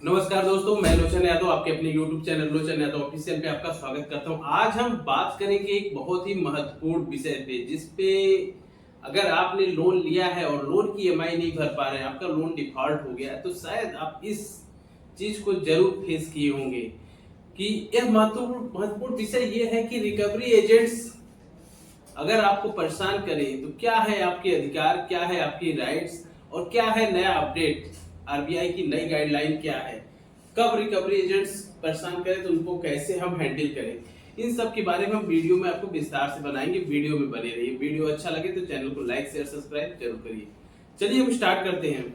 नमस्कार दोस्तों, मैं लोचन यादव आपके अपने YouTube चैनल लोचन यादव ऑफिशियल पे आपका स्वागत करता हूं। आज हम बात करेंगे एक बहुत ही महत्वपूर्ण विषय पे, जिस पे अगर आपने लोन लिया है और लोन की ईएमआई नहीं भर पा रहे हैं, आपका लोन डिफॉल्ट हो गया है, तो शायद आप इस चीज को जरूर फेस किए होंगे कि यह महत्वपूर्ण विषय ये है कि रिकवरी एजेंट्स अगर आपको परेशान करें तो क्या है आपके अधिकार, क्या है आपकी राइट्स और क्या है नया अपडेट, आरबीआई की नई गाइडलाइन क्या है, कब रिकवरी एजेंट्स परेशान करें तो उनको कैसे हम हैंडल करें, इन सब के बारे में हम वीडियो में आपको विस्तार से बनाएंगे। वीडियो में बने रहिए। वीडियो अच्छा लगे तो चैनल को लाइक शेयर सब्सक्राइब जरूर करिए। चलिए हम स्टार्ट करते हैं।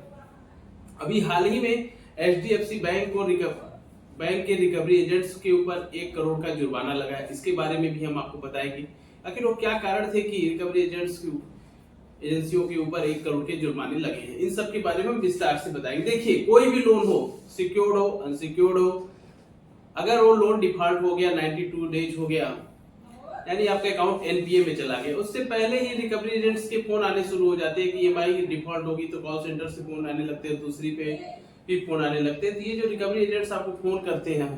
अभी हाल ही में एचडीएफसी बैंक के रिकवरी एजेंट्स के ऊपर 1 करोड़ का जुर्माना लगा है। इसके बारे में भी हम आपको बताएंगे आखिर वो क्या कारण थे कि रिकवरी एजेंसियों के ऊपर 1 करोड़ के जुर्माने लगे हैं। इन सब के बारे में हम विस्तार से बताएंगे। देखिए, कोई भी लोन हो, सिक्योर्ड हो अनसिक्योर्ड हो, अगर वो लोन डिफॉल्ट हो गया, 92 डेज हो गया, यानी आपका अकाउंट एनपीए में चला गया, उससे पहले ही रिकवरी एजेंट्स के फोन आने शुरू हो जाते हैं कि ईएमआई डिफॉल्ट होगी, तो कॉल सेंटर से फोन आने लगते हैं, दूसरी पे भी फोन आने लगते हैं। तो ये जो रिकवरी एजेंट्स आपको फोन करते हैं,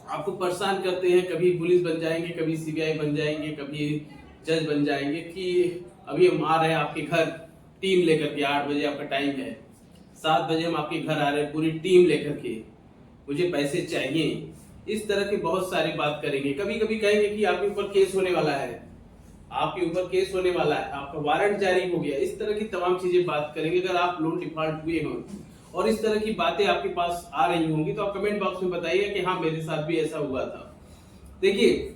आपको परेशान करते हैं, कभी पुलिस बन जाएंगे, कभी सीबीआई बन जाएंगे, कभी जज बन जाएंगे कि अभी हम आ रहे हैं आपके घर टीम लेकर के, 8 बजे आपका टाइम है, 7 बजे हम आपके घर आ रहे हैं पूरी टीम लेकर के, मुझे पैसे चाहिए। इस तरह की बहुत सारी बात करेंगे। कभी कभी कहेंगे कि आपके ऊपर केस होने वाला है, आपके ऊपर केस होने वाला है, आपका वारंट जारी हो गया। इस तरह की तमाम चीजें बात करेंगे। अगर आप लोन डिफॉल्ट हुए हो और इस तरह की बातें आपके पास आ रही होंगी तो आप कमेंट बॉक्स में बताइए कि हाँ, मेरे साथ भी ऐसा हुआ था। देखिए,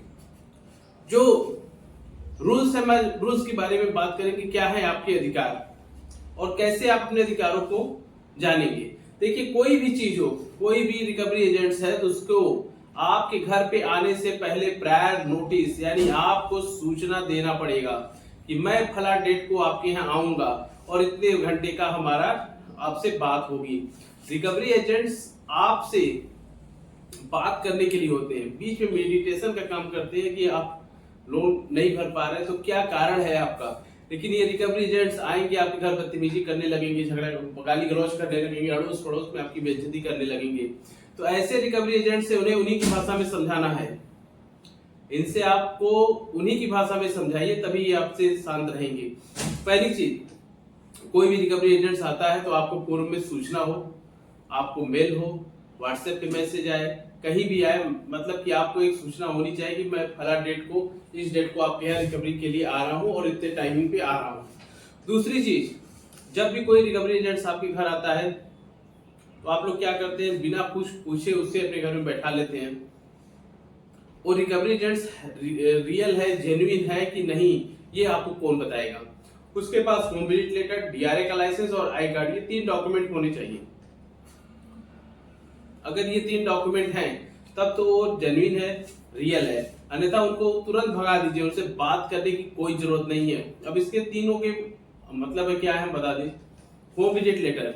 जो रूल्स है, मैं रूल्स के बारे में बात करेंगे। क्या है आपके अधिकार और कैसे आप अपने अधिकारों को जानेंगे। देखिए, कोई भी चीज हो, कोई भी रिकवरी एजेंट्स है तो उसको आपके घर पे आने से पहले प्रायर नोटिस, यानी आपको सूचना देना पड़ेगा कि मैं फला डेट को आपके यहाँ आऊंगा और इतने घंटे का हमारा आपसे बात होगी। रिकवरी एजेंट्स आपसे बात करने के लिए होते हैं, बीच में मेडिटेशन का काम करते हैं कि आप लोन नहीं भर पा रहे तो क्या कारण है आपका। लेकिन ये रिकवरी एजेंट्स आएंगे, आपके घर बदतमीजी करने लगेंगे, झगड़ा गाली गलौज करने लगेंगे, अड़ोस पड़ोस में आपकी बेइज्जती करने लगेंगे। तो ऐसे रिकवरी एजेंट से उन्हें उन्हीं की भाषा में समझाना है। इनसे आपको उन्हीं की भाषा में समझाइए, तभी ये आपसे शांत रहेंगे। पहली चीज, कोई भी रिकवरी एजेंट्स आता है तो आपको पूर्व में सूचना हो, आपको मेल हो, व्हाट्सएप पे मैसेज आए, कहीं भी आए, मतलब कि आपको एक सूचना होनी चाहिए कि मैं फला डेट को, इस डेट को आपके यहाँ रिकवरी के लिए आ रहा हूँ और इतने टाइमिंग पे आ रहा हूँ। दूसरी चीज, जब भी कोई रिकवरी एजेंट्स आपके घर आता है तो आप लोग क्या करते हैं, बिना कुछ पूछे उससे अपने घर में बैठा लेते हैं। वो रिकवरी एजेंट्स रियल है, जेन्युइन है कि नहीं, ये आपको कौन बताएगा। उसके पास होम विजिट लेटर, डीआरए का लाइसेंस और आई कार्ड, ये 3 डॉक्यूमेंट होने चाहिए। अगर ये 3 डॉक्यूमेंट हैं तब तो वो जेन्युइन है, रियल है, अन्यथा उनको तुरंत भगा दीजिए, उनसे बात करने की कोई जरूरत नहीं है। अब इसके तीनों के मतलब है क्या है, बता दें। होम विजिट लेटर,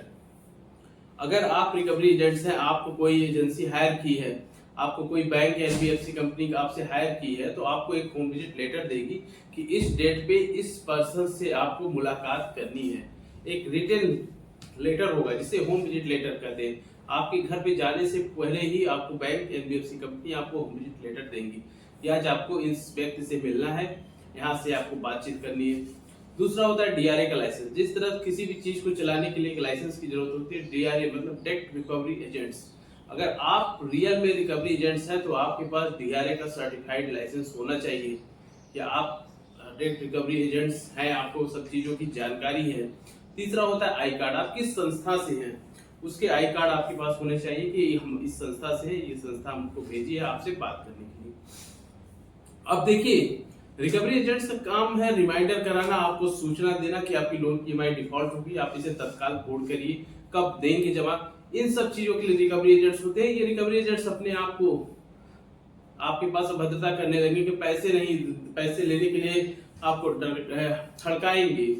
अगर आप रिकवरी एजेंट्स हैं, आपको कोई एजेंसी हायर की है, आपको कोई बैंक या एनबीएफसी कंपनी आपसे हायर की है, तो आपको एक होम विजिट लेटर देगी कि इस डेट पे इस पर्सन से आपको मुलाकात करनी है। एक रिटन लेटर होगा जिसे होम विजिट लेटर कहते हैं। आपके घर पे जाने से पहले ही आपको बैंक एनबीएफसी कंपनी आपको होम विजिट लेटर देंगी कि आज आपको इस व्यक्ति से मिलना है, यहाँ से आपको बातचीत करनी है। दूसरा होता है डीआरए का लाइसेंस। जिस तरह किसी भी चीज को चलाने के लिए एक लाइसेंस की जरूरत होती है, डीआरए मतलब डायरेक्ट रिकवरी एजेंट्स। अगर आप रियल में रिकवरी एजेंट्स हैं तो आपके पास डीआरए का सर्टिफाइड लाइसेंस होना चाहिए कि आप डायरेक्ट रिकवरी एजेंट्स हैं, आपको सब चीजों की जानकारी है। तीसरा होता है आई कार्ड, आप किस संस्था से हैं उसके आई कार्ड आपके पास होने चाहिए कि हम इस संस्था से हैं, ये संस्था हमको भेजी है आपसे बात करने के लिए। अब देखिए, रिकवरी एजेंट्स का काम है रिमाइंडर कराना, आपको सूचना देना कि आपकी लोन की ईएमआई डिफॉल्ट होगी, आप इसे तत्काल पोर्ट करिए, कब देंगे जमा। इन सब चीजों के लिए रिकवरी एजेंट्स होते हैं। ये रिकवरी एजेंट्स अपने आप को आपके पास अभद्रता करने लगेंगे कि पैसे लेने के लिए आपको ठड़काएंगे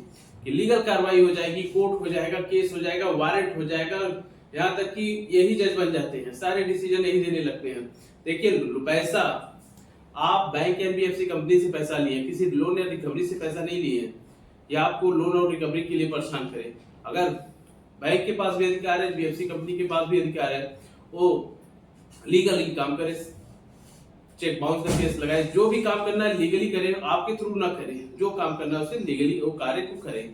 कि लीगल कार्रवाई हो जाएगी, कोर्ट हो जाएगा, केस हो जाएगा, वारंट हो जाएगा, यहाँ तक कि यही जज बन जाते हैं, सारे डिसीजन यही देने लगते हैं। देखिए, पैसा आप बैंक एनबीएफसी कंपनी से पैसा लिए, किसी लोन या रिकवरी से पैसा नहीं लिए या आपको लोन और रिकवरी के लिए परेशान करें। अगर बैंक के पास भी अधिकार है, बीएफसी कंपनी के पास भी अधिकार है, वो लीगली काम करे, चेक बाउंस का केस लगाए, जो भी काम करना है लीगली करे, आपके थ्रू ना करे, जो काम करना है उसे लीगली वो कार्य को करे।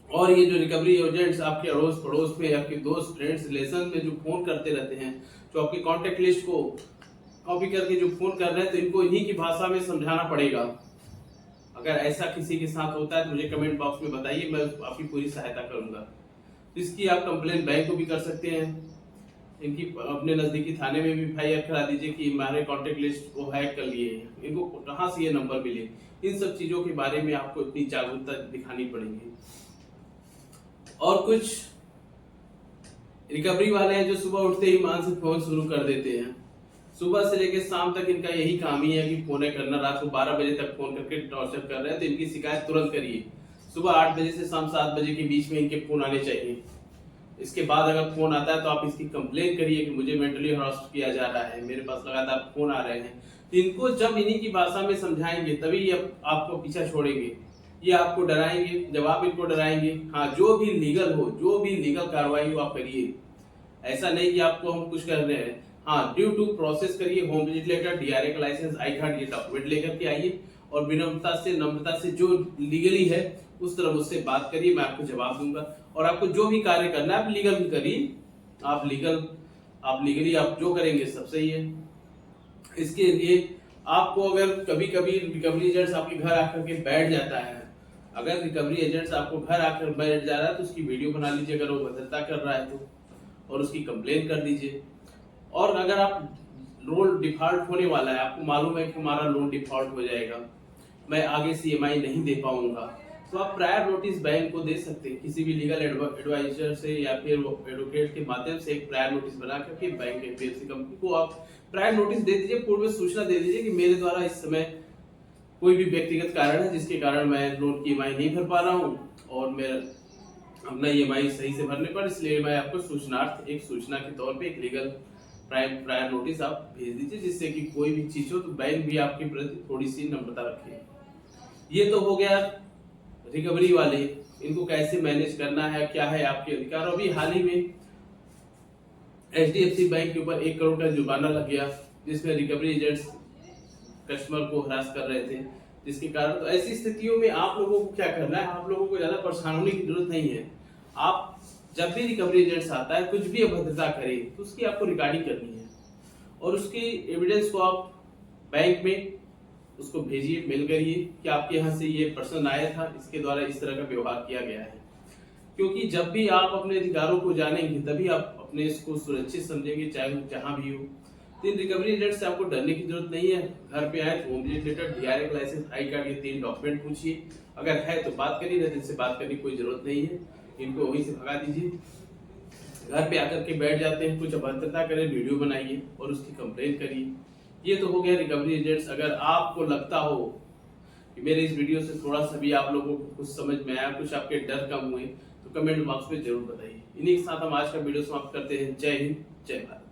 और ये जो रिकवरी एजेंट्स आपके अड़ोस पड़ोस में, आपके दोस्त फ्रेंड्स रिलेशन में जो फोन करते रहते हैं, जो आपकी कॉन्टेक्ट लिस्ट को कॉपी करके जो फोन कर रहे हैं, तो इनको इन्हीं की भाषा में समझाना पड़ेगा। अगर ऐसा किसी के साथ होता है तो मुझे कमेंट बॉक्स में बताइए, मैं आपकी पूरी सहायता करूंगा। तो इसकी आप कंप्लेन बैंक को भी कर सकते हैं, इनकी अपने नजदीकी थाने में भी एफआईआर करा दीजिए कि हमारे कॉन्टेक्ट लिस्ट को हैक कर लिए हैं, इनको कहाँ से ये नंबर मिले। इन सब चीजों के बारे में आपको इतनी जागरूकता दिखानी पड़ेगी। और कुछ रिकवरी वाले हैं जो सुबह उठते ही मान से फोन शुरू कर देते हैं, सुबह से लेकर शाम तक इनका यही काम ही है कि फोन करना, रात को 12 बजे तक फोन करके टॉर्चर कर रहे हैं। तो इनकी शिकायत तुरंत करिए, सुबह 8 बजे से शाम 7 बजे के बीच में इनके फोन आने चाहिए। इसके बाद अगर फोन आता है तो आप इसकी कंप्लेन करिए कि मुझे मेंटली हरास किया जा रहा है, मेरे पास लगातार फोन आ रहे हैं। तो इनको जब इन्हीं की भाषा में समझाएंगे तभी ये आपको पीछा छोड़ेंगे, ये आपको डराएंगे। जब आप इनको डराएंगे, हाँ जो भी लीगल हो, जो भी लीगल कार्रवाई हो आप करिए। ऐसा नहीं कि आपको हम कुछ कर रहे हैं, हाँ ड्यू टू प्रोसेस करिए। होम विजिट लेटर, डीआरए का लाइसेंस, आई कार्ड, ये डॉक्यूमेंट लेकर के आइए और नम्रता से जो लीगली है उस तरह मुझसे बात करिए, मैं आपको जवाब दूंगा। और आपको जो भी कार्य करना है आप लीगल भी करिए, आप लीगली आप जो करेंगे सब सही है। इसके लिए आपको अगर कभी कभी रिकवरी एजेंट्स आपके घर आकर के बैठ जाता है, अगर रिकवरी एजेंट्स आपको घर आकर बैठ जा रहा है तो उसकी वीडियो बना लीजिए, अगर वो भद्रता कर रहा है तो, और उसकी कंप्लेन कर दीजिए। और अगर आप लोन डिफॉल्ट होने वाला है, आपको मालूम है कि हमारा लोन डिफॉल्ट हो जाएगा, मैं आगे से ईएमआई नहीं दे पाऊंगा, तो आप प्रायर नोटिस बैंक को दे सकते हैं, किसी भी लीगल एडवाइजर से या फिर एडवोकेट के माध्यम से एक प्रायर नोटिस बना करके बैंक एनबीएफसी कंपनी को आप प्रायर नोटिस दे दीजिए, पूर्व सूचना दे दीजिए कि मेरे द्वारा इस समय कोई भी व्यक्तिगत कारण है जिसके कारण मैं लोन की ईएमआई नहीं भर पा रहा हूँ और मेरा अपना ईएमआई सही से भरने पर, इसलिए मैं आपको सूचनार्थ एक सूचना के तौर पे एक लीगल प्रायर नोटिस आप भेज दीजिए, जिससे कि कोई भी चीज हो तो बैंक भी आपके प्रति थोड़ी सी नम्रता रखे। ये तो हो गया रिकवरी वाले, इनको कैसे मैनेज करना है, क्या है आपके अधिकार। अभी हाल ही में एचडीएफसी बैंक के ऊपर 1 करोड़ का जुर्माना लग गया, जिसमें रिकवरी एजेंट्स कस्टमर को हरास कर रहे थे, जिसके कारण तो ऐसी स्थितियों में आप लोगों को क्या करना है, आप लोगों को ज्यादा परेशान होने की जरूरत नहीं है। आप जब भी रिकवरी एजेंट्स आता है कुछ भी अभद्रता करे तो उसकी आपको रिकॉर्डिंग करनी है और उसकी एविडेंस को आप बैंक में उसको भेजिए, मेल करिए कि आपके यहाँ से ये पर्सन आया था, इसके द्वारा इस तरह का व्यवहार किया गया है। क्योंकि जब भी आप अपने अधिकारों को जानेंगे तभी आप अपने इसको सुरक्षित समझेंगे, चाहे वो जहां भी हो। तो इन रिकवरी एजेंट से आपको डरने की जरूरत नहीं है। घर पे आए तो होम विजिट लेटर, डीआरए का लाइसेंस, आई कार्ड, ये 3 डॉक्यूमेंट पूछिए, अगर है तो बात करिए, नहीं तो इनसे बात करने की कोई जरूरत नहीं है, इनको वहीं से भगा दीजिए। घर पे आकर के बैठ जाते हैं, कुछ अभद्रता करें, वीडियो बनाइए और उसकी कंप्लेन करिए। ये तो हो गया रिकवरी एजेंट्स। अगर आपको लगता हो कि मेरे इस वीडियो से थोड़ा सा भी आप लोगों को कुछ समझ में आया, कुछ आपके डर कम हुए, तो कमेंट बॉक्स में जरूर बताइए। इन्हीं के साथ हम आज का वीडियो समाप्त करते हैं। जय हिंद, जय भारत।